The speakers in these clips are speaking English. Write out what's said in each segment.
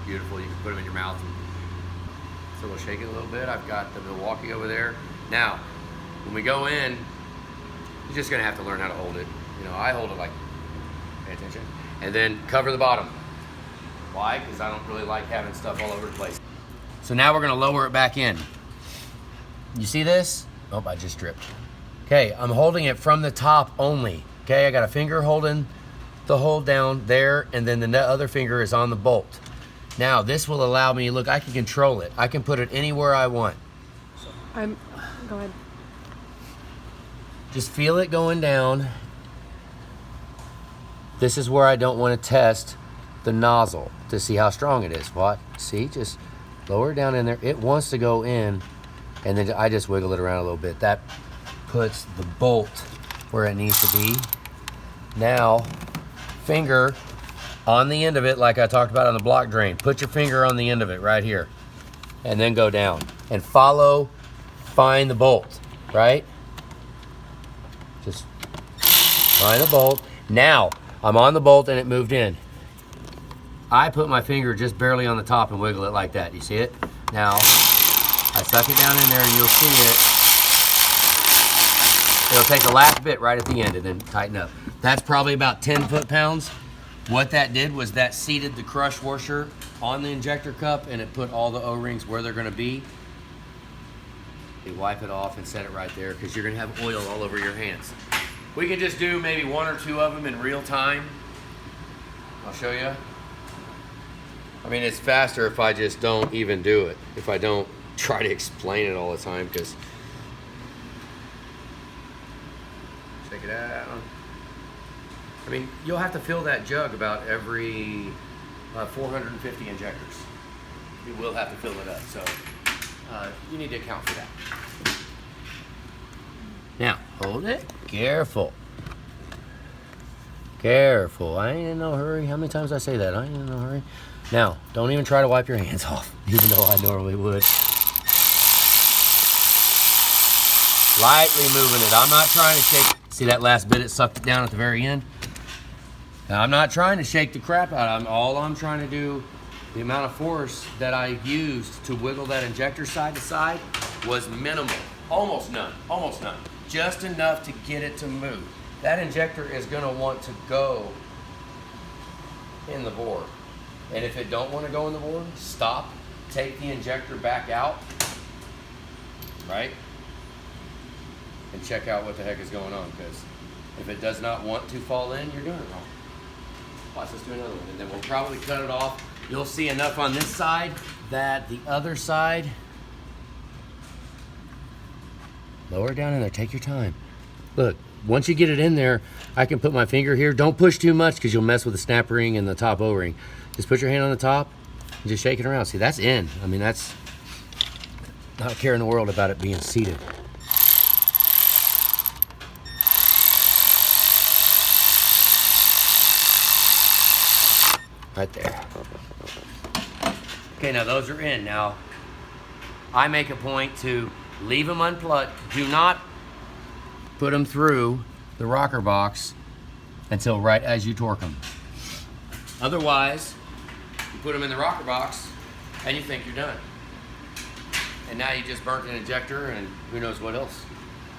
beautiful. You can put them in your mouth. So we'll shake it a little bit. I've got the Milwaukee over there. Now, when we go in, you're just gonna have to learn how to hold it. You know, I hold it like, pay attention, and then cover the bottom. Why? Because I don't really like having stuff all over the place. So now we're gonna lower it back in. You see this? Oh, I just dripped. Okay, I'm holding it from the top only. Okay, I got a finger holding the hold down there, and then the other finger is on the bolt. Now, this will allow me, look, I can control it. I can put it anywhere I want. Go ahead. Just feel it going down. This is where I don't want to test the nozzle to see how strong it is. What? See, just lower it down in there. It wants to go in, and then I just wiggle it around a little bit. That puts the bolt where it needs to be. Now, finger on the end of it, like I talked about on the block drain. Put your finger on the end of it right here, and then go down and find the bolt, right? Just find the bolt. Now, I'm on the bolt and it moved in. I put my finger just barely on the top and wiggle it like that. You see it? Now, I suck it down in there and you'll see it. It'll take the last bit right at the end and then tighten up. That's probably about 10 foot-pounds. What that did was that seated the crush washer on the injector cup, and it put all the O-rings where they're gonna be. You wipe it off and set it right there, because you're gonna have oil all over your hands. We can just do maybe 1 or 2 of them in real time. I'll show you. I mean, it's faster if I just don't even do it. If I don't try to explain it all the time, because check it out. I mean, you'll have to fill that jug about every 450 injectors. You will have to fill it up, so you need to account for that. Now, hold it. Careful. Careful. I ain't in no hurry. How many times I say that? I ain't in no hurry. Now, don't even try to wipe your hands off, even though I normally would. Lightly moving it. I'm not trying to shake. See that last bit? It sucked it down at the very end. Now, I'm not trying to shake the crap out. All I'm trying to do, the amount of force that I used to wiggle that injector side to side was minimal. Almost none. Almost none. Just enough to get it to move. That injector is going to want to go in the bore. And if it don't want to go in the bore, stop, take the injector back out, right? And check out what the heck is going on, because if it does not want to fall in, you're doing it wrong. Watch, let's do another one, and then we'll probably cut it off. You'll see enough on this side that the other side, lower it down in there, take your time. Look, once you get it in there, I can put my finger here. Don't push too much because you'll mess with the snap ring and the top O-ring. Just put your hand on the top and just shake it around. See, that's in. I mean, that's not a care in the world about it being seated. Right there. Okay, now those are in. Now, I make a point to leave them unplugged. Do not put them through the rocker box until right as you torque them. Otherwise, you put them in the rocker box and you think you're done. And now you just burnt an injector and who knows what else.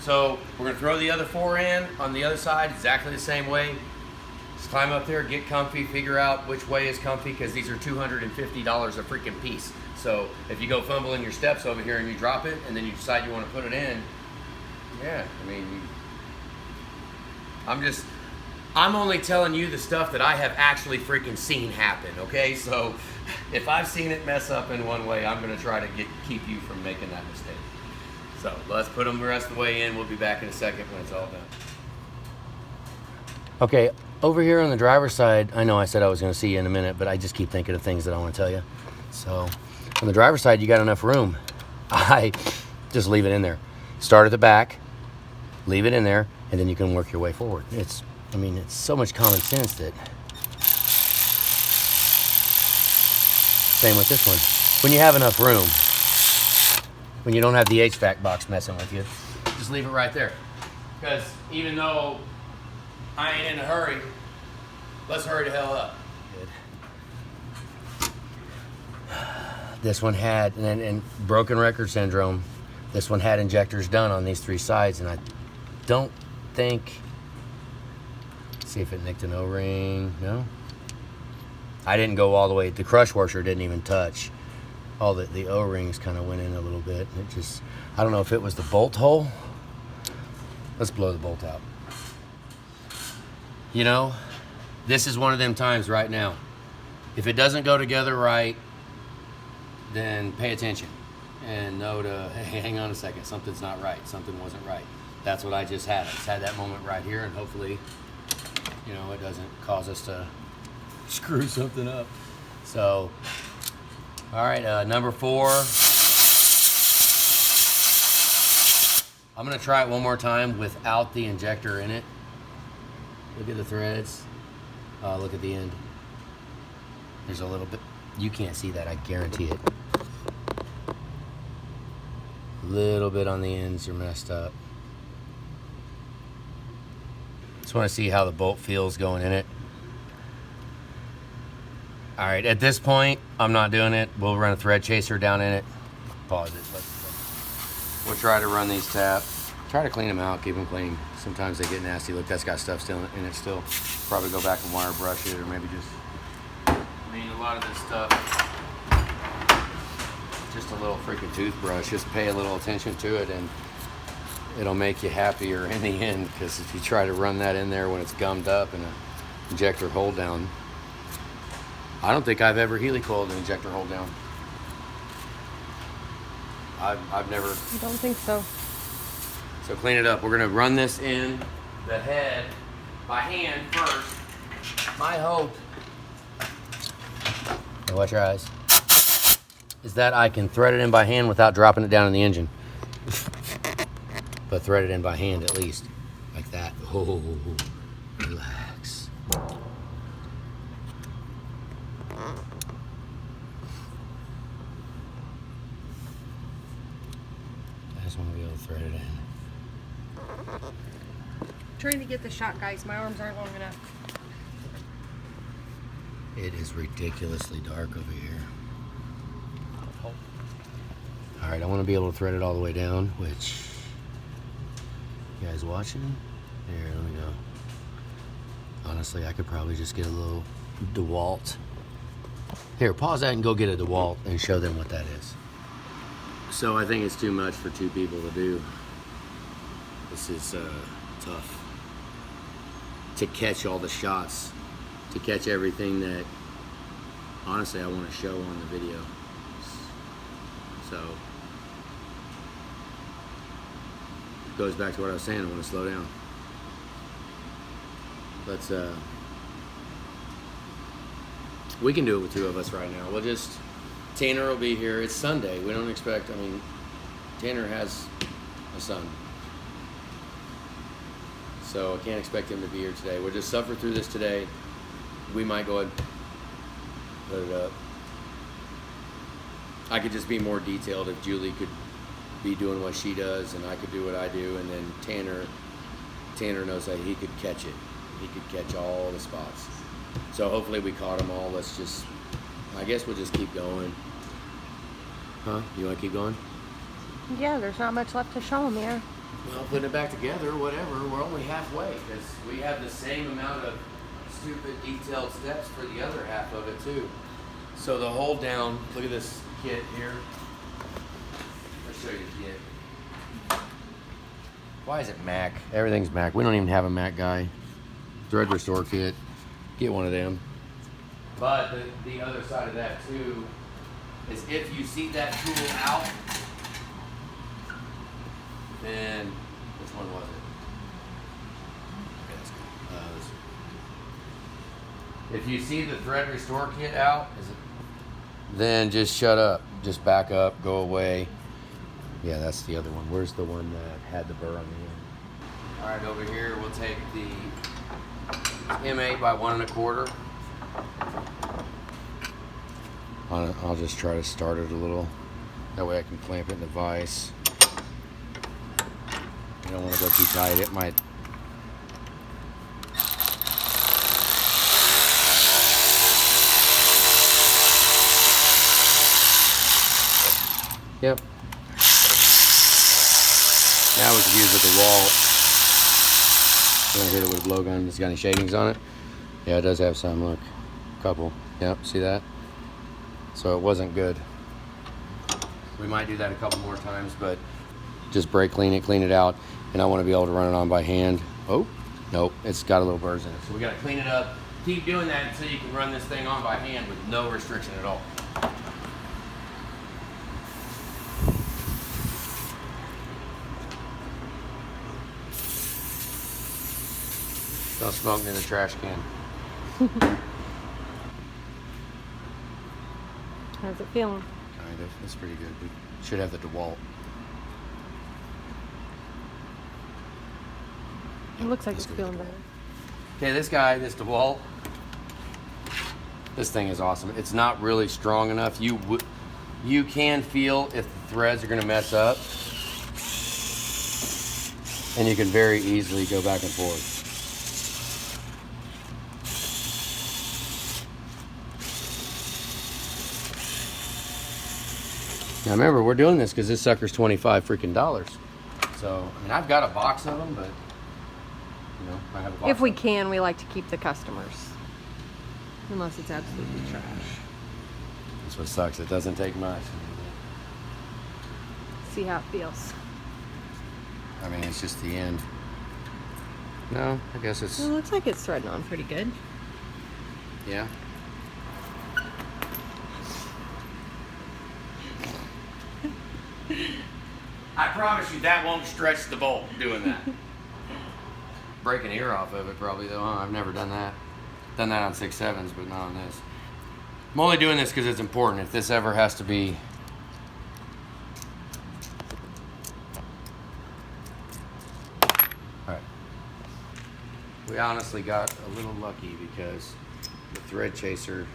So we're gonna throw the other 4 in on the other side exactly the same way. Just climb up there, get comfy, figure out which way is comfy, because these are $250 a freaking piece. So if you go fumbling your steps over here and you drop it and then you decide you want to put it in, yeah, I mean, I'm only telling you the stuff that I have actually freaking seen happen, okay? So if I've seen it mess up in one way, I'm gonna try to keep you from making that mistake. So let's put them the rest of the way in. We'll be back in a second when it's all done. Okay, over here on the driver's side, I know I said I was gonna see you in a minute, but I just keep thinking of things that I wanna tell you. So on the driver's side, you got enough room. I just leave it in there. Start at the back, leave it in there, and then you can work your way forward. I mean, it's so much common sense that. Same with this one. When you have enough room, when you don't have the HVAC box messing with you, just leave it right there. Because even though I ain't in a hurry, let's hurry the hell up. Good. This one had, and broken record syndrome, this one had injectors done on these 3 sides, and I don't think, see if it nicked an O-ring. No, I didn't go all the way. The crush washer didn't even touch. All the O-rings kind of went in a little bit. It just, I don't know if it was the bolt hole. Let's blow the bolt out. You know, this is one of them times right now. If it doesn't go together right, then pay attention and know to, hey, hang on a second, something's not right, something wasn't right. That's what I just had. I just had that moment right here, and hopefully, you know, it doesn't cause us to screw something up. So, all right, number 4. I'm gonna try it one more time without the injector in it. Look at the threads. Look at the end. There's a little bit. You can't see that, I guarantee it. Little bit on the ends are messed up. Just want to see how the bolt feels going in it. All right, at this point, I'm not doing it. We'll run a thread chaser down in it. Pause it. We'll try to run these taps. Try to clean them out, keep them clean. Sometimes they get nasty. Look, that's got stuff still in it still. Probably go back and wire brush it, or maybe just, I mean, a lot of this stuff, just a little freaking toothbrush. Just pay a little attention to it, and it'll make you happier in the end, because if you try to run that in there when it's gummed up and an injector hold down, I don't think I've ever Healy coiled an injector hold down. I've never. I don't think so. So clean it up. We're gonna run this in the head by hand first. My hope, and watch your eyes, is that I can thread it in by hand without dropping it down in the engine. But thread it in by hand at least, like that. Oh, relax. I just want to be able to thread it in. Trying to get the shot, guys. My arms aren't long enough. It is ridiculously dark over here. All right, I want to be able to thread it all the way down, which, you guys watching? Here, let me go. Honestly, I could probably just get a little DeWalt. Here, pause that and go get a DeWalt and show them what that is. So I think it's too much for 2 people to do. This is tough. To catch all the shots, to catch everything that, honestly, I want to show on the video. So, goes back to what I was saying, I want to slow down. Let's, we can do it with 2 of us right now. We'll just, Tanner will be here. It's Sunday. We don't expect, I mean, Tanner has a son. So I can't expect him to be here today. We'll just suffer through this today. We might go ahead and put it up. I could just be more detailed if Julie could be doing what she does and I could do what I do, and then Tanner knows that he could catch it. He could catch all the spots. So hopefully we caught them all. Let's just, I guess we'll just keep going. Huh? You want to keep going? Yeah, there's not much left to show them here. Well, putting it back together, whatever, we're only halfway, because we have the same amount of stupid detailed steps for the other half of it too. So the hold down, look at this kit here. Let's show you the kit. Why is it Mac? Everything's Mac. We don't even have a Mac guy. Thread restore kit. Get one of them. But the other side of that too is if you see that tool out, then, which one was it? If you see the thread restore kit out, then just shut up. Just back up, go away. Yeah, that's the other one. Where's the one that had the burr on the end? All right, over here we'll take the M8 by 1 1/4. I'll just try to start it a little. That way I can clamp it in the vise. I don't want to go too tight. It might. Yep. Now we can use the DeWalt. Hit it with a blowgun. It's got any shadings on it? Yeah, it does have some. Look, a couple. Yep, see that? So it wasn't good. We might do that a couple more times, but just brake clean it out, and I want to be able to run it on by hand. Oh, nope, it's got a little burrs in it. So we got to clean it up. Keep doing that until you can run this thing on by hand with no restriction at all. Don't smoke in the trash can. How's it feeling? Kind of. It's pretty good. We should have the DeWalt. It looks like it's feeling better. Okay, this DeWalt, this thing is awesome. It's not really strong enough. You can feel if the threads are going to mess up, and you can very easily go back and forth. Now remember, we're doing this because this sucker's $25 freaking. So, I mean, I've got a box of them, but you know, I have a box. If we can, we like to keep the customers. Unless it's absolutely trash. That's what sucks. It doesn't take much. See how it feels. I mean, it's just the end. No, I guess it's... Well, it looks like it's threading on pretty good. Yeah. I promise you that won't stretch the bolt doing that. Break an ear off of it probably though, huh? I've never done that. Done that on 6.7s, but not on this. I'm only doing this because it's important. If this ever has to be... Alright. We honestly got a little lucky because the thread chaser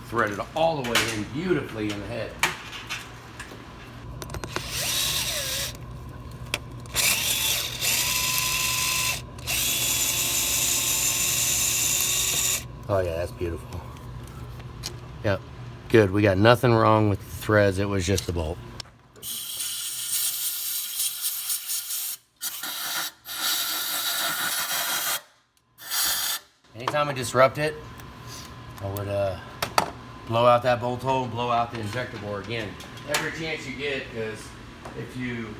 threaded all the way in beautifully in the head. Oh yeah, that's beautiful. Yep, good. We got nothing wrong with the threads. It was just the bolt. Anytime I disrupt it, I would blow out that bolt hole and blow out the injector bore again. Every chance you get, because if you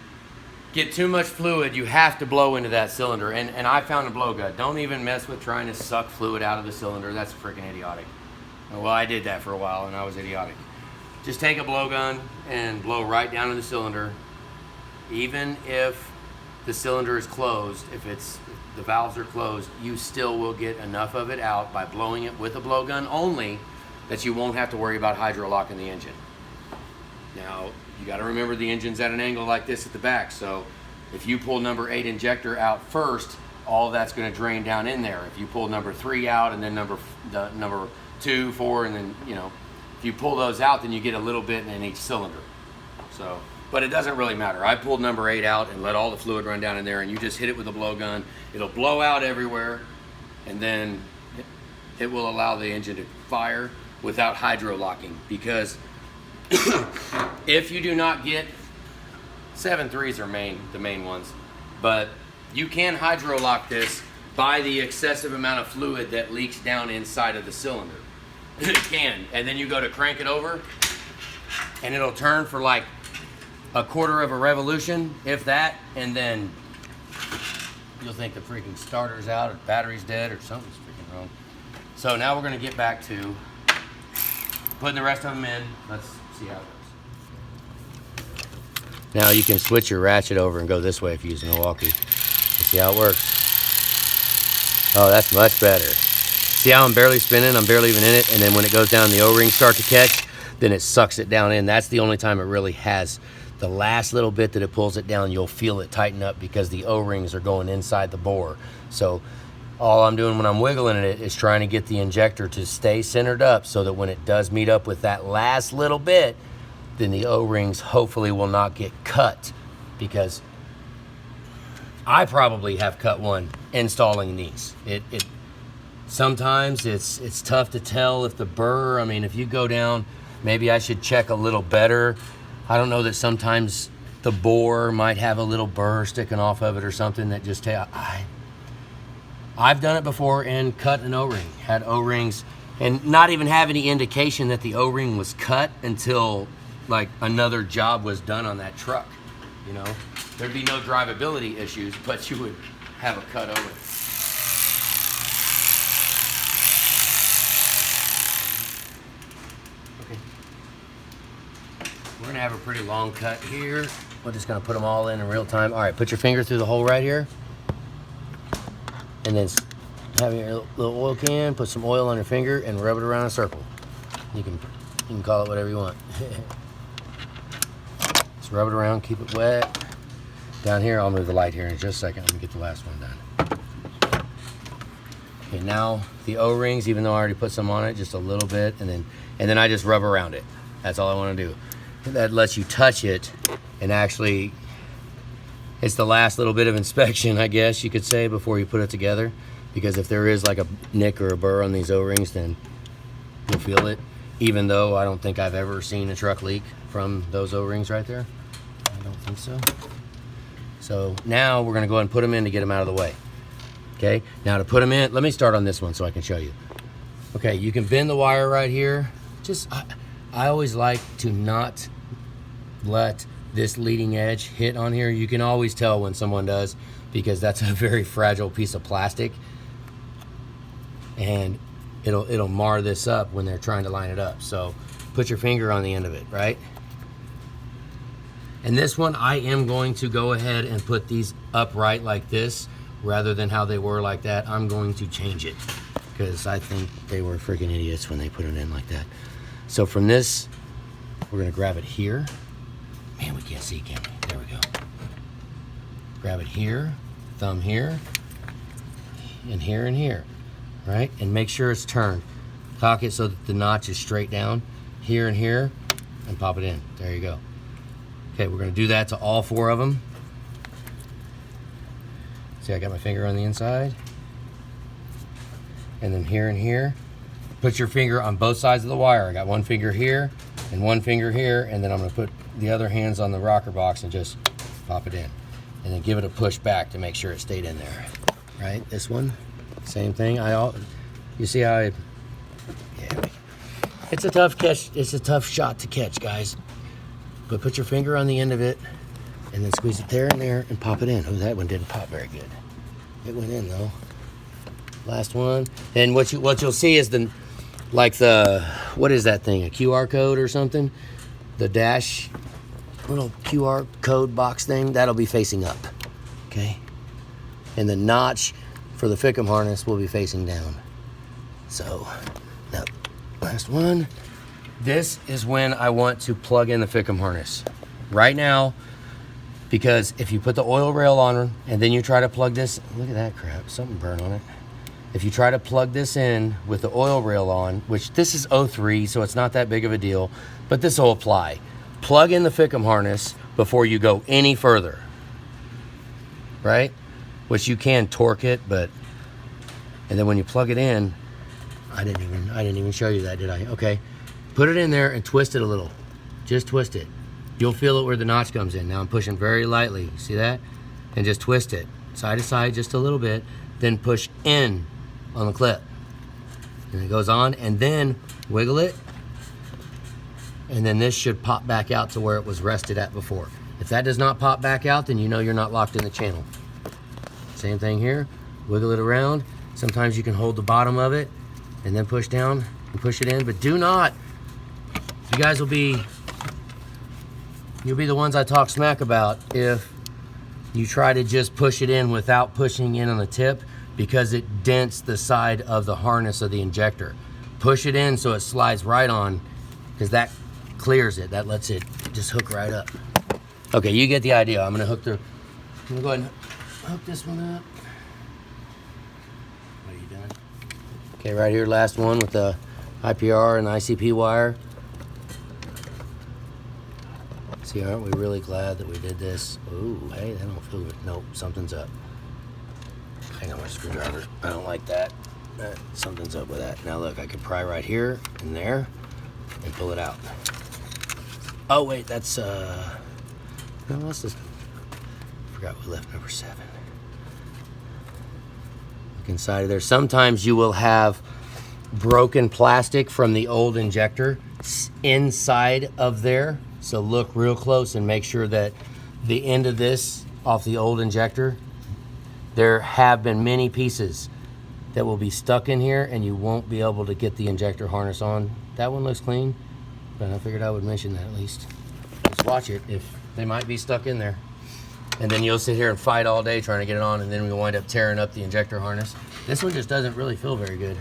get too much fluid, you have to blow into that cylinder. And I found a blowgun. Don't even mess with trying to suck fluid out of the cylinder. That's freaking idiotic. Well, I did that for a while and I was idiotic. Just take a blowgun and blow right down in the cylinder. Even if the cylinder is closed, if the valves are closed, you still will get enough of it out by blowing it with a blowgun only that you won't have to worry about hydrolocking the engine. Now, you got to remember the engine's at an angle like this at the back, so if you pull number 8 injector out first, all that's going to drain down in there. If you pull number 3 out and then number 2, 4, and then, you know, if you pull those out, then you get a little bit in each cylinder. So, but it doesn't really matter. I pulled number 8 out and let all the fluid run down in there, and you just hit it with a blowgun. It'll blow out everywhere, and then it will allow the engine to fire without hydrolocking, because if you do not get 7.3s are the main ones, but you can hydrolock this by the excessive amount of fluid that leaks down inside of the cylinder. It can, and then you go to crank it over, and it'll turn for like a quarter of a revolution, if that, and then you'll think the freaking starter's out, or battery's dead, or something's freaking wrong. So now we're gonna get back to putting the rest of them in. Let's see how it goes. Now you can switch your ratchet over and go this way if you use a Milwaukee. Let's see how it works. Oh, that's much better. See how I'm barely spinning? I'm barely even in it, and then when it goes down, the O-rings start to catch, then it sucks it down in. That's the only time it really has. The last little bit that it pulls it down, you'll feel it tighten up because the O-rings are going inside the bore. So all I'm doing when I'm wiggling it is trying to get the injector to stay centered up so that when it does meet up with that last little bit, then the O-rings hopefully will not get cut, because I probably have cut one installing these. Sometimes it's tough to tell if the burr, I mean, if you go down, maybe I should check a little better I don't know that sometimes the bore might have a little burr sticking off of it or something that just I've done it before and cut an O-ring. Had O-rings and not even have any indication that the O-ring was cut until like another job was done on that truck. You know, there'd be no drivability issues, but you would have a cut O-ring. Okay. We're gonna have a pretty long cut here. We're just gonna put them all in real time. All right, put your finger through the hole right here. And then have your little oil can, put some oil on your finger and rub it around in a circle. You can call it whatever you want. Just rub it around, keep it wet. Down here, I'll move the light here in just a second. Let me get the last one done. Okay, now the O-rings, even though I already put some on it, just a little bit, and then I just rub around it. That's all I want to do. That lets you touch it, and actually, it's the last little bit of inspection, I guess you could say, before you put it together. Because if there is like a nick or a burr on these O-rings, then you'll feel it. Even though I don't think I've ever seen a truck leak from those O-rings right there. I don't think so. So now we're gonna go ahead and put them in to get them out of the way. Okay, now to put them in, let me start on this one so I can show you. Okay, you can bend the wire right here. Just, I always like to not let this leading edge hit on here. You can always tell when someone does, because that's a very fragile piece of plastic. And it'll mar this up when they're trying to line it up. So put your finger on the end of it, right? And this one, I am going to go ahead and put these upright like this, rather than how they were like that. I'm going to change it, because I think they were freaking idiots when they put it in like that. So from this, we're gonna grab it here. Man, we can't see, can we? There we go. Grab it here, thumb here, and here, right? And make sure it's turned. Cock it so that the notch is straight down, here and here, and pop it in. There you go. Okay, we're gonna do that to all 4 of them. See, I got my finger on the inside. And then here and here. Put your finger on both sides of the wire. I got one finger here and one finger here, and then I'm gonna put the other hands on the rocker box and just pop it in. And then give it a push back to make sure it stayed in there. Right, this one, same thing. You see how it's a tough catch, it's a tough shot to catch, guys. But put your finger on the end of it and then squeeze it there and there and pop it in. Oh, that one didn't pop very good. It went in though. Last one. And what you'll see is what is that thing? A QR code or something? The dash, little QR code box thing, that'll be facing up. Okay? And the notch for the Fickum harness will be facing down. So, now, last one. This is when I want to plug in the Fickum harness. Right now, because if you put the oil rail on and then you try to plug this, look at that crap, something burned on it. If you try to plug this in with the oil rail on, which this is 03, so it's not that big of a deal, but this will apply. Plug in the Fickum harness before you go any further, right? Which you can torque it, and then when you plug it in, I didn't even show you that, did I? Okay, put it in there and twist it a little. Just twist it. You'll feel it where the notch comes in. Now I'm pushing very lightly, see that? And just twist it, side to side just a little bit, then push in on the clip. And it goes on, and then wiggle it, and then this should pop back out to where it was rested at before. If that does not pop back out, then you know you're not locked in the channel. Same thing here, wiggle it around. Sometimes you can hold the bottom of it and then push down and push it in, but do not. You guys you'll be the ones I talk smack about if you try to just push it in without pushing in on the tip, because it dents the side of the harness of the injector. Push it in so it slides right on, because that clears it. That lets it just hook right up. Okay, you get the idea. I'm gonna go ahead and hook this one up. What are you doing? Okay, right here, last one with the IPR and the ICP wire. See, aren't we really glad that we did this? Ooh, hey, that don't feel good. Nope, something's up. Hang on my screwdriver. I don't like that. Something's up with that. Now look, I can pry right here and there and pull it out. Oh wait, that's no, what's this? Forgot we left number 7. Look inside of there. Sometimes you will have broken plastic from the old injector inside of there. So look real close and make sure that the end of this off the old injector, there have been many pieces that will be stuck in here and you won't be able to get the injector harness on. That one looks clean, but I figured I would mention that at least. Just watch it, if they might be stuck in there. And then you'll sit here and fight all day trying to get it on, and then we wind up tearing up the injector harness. This one just doesn't really feel very good.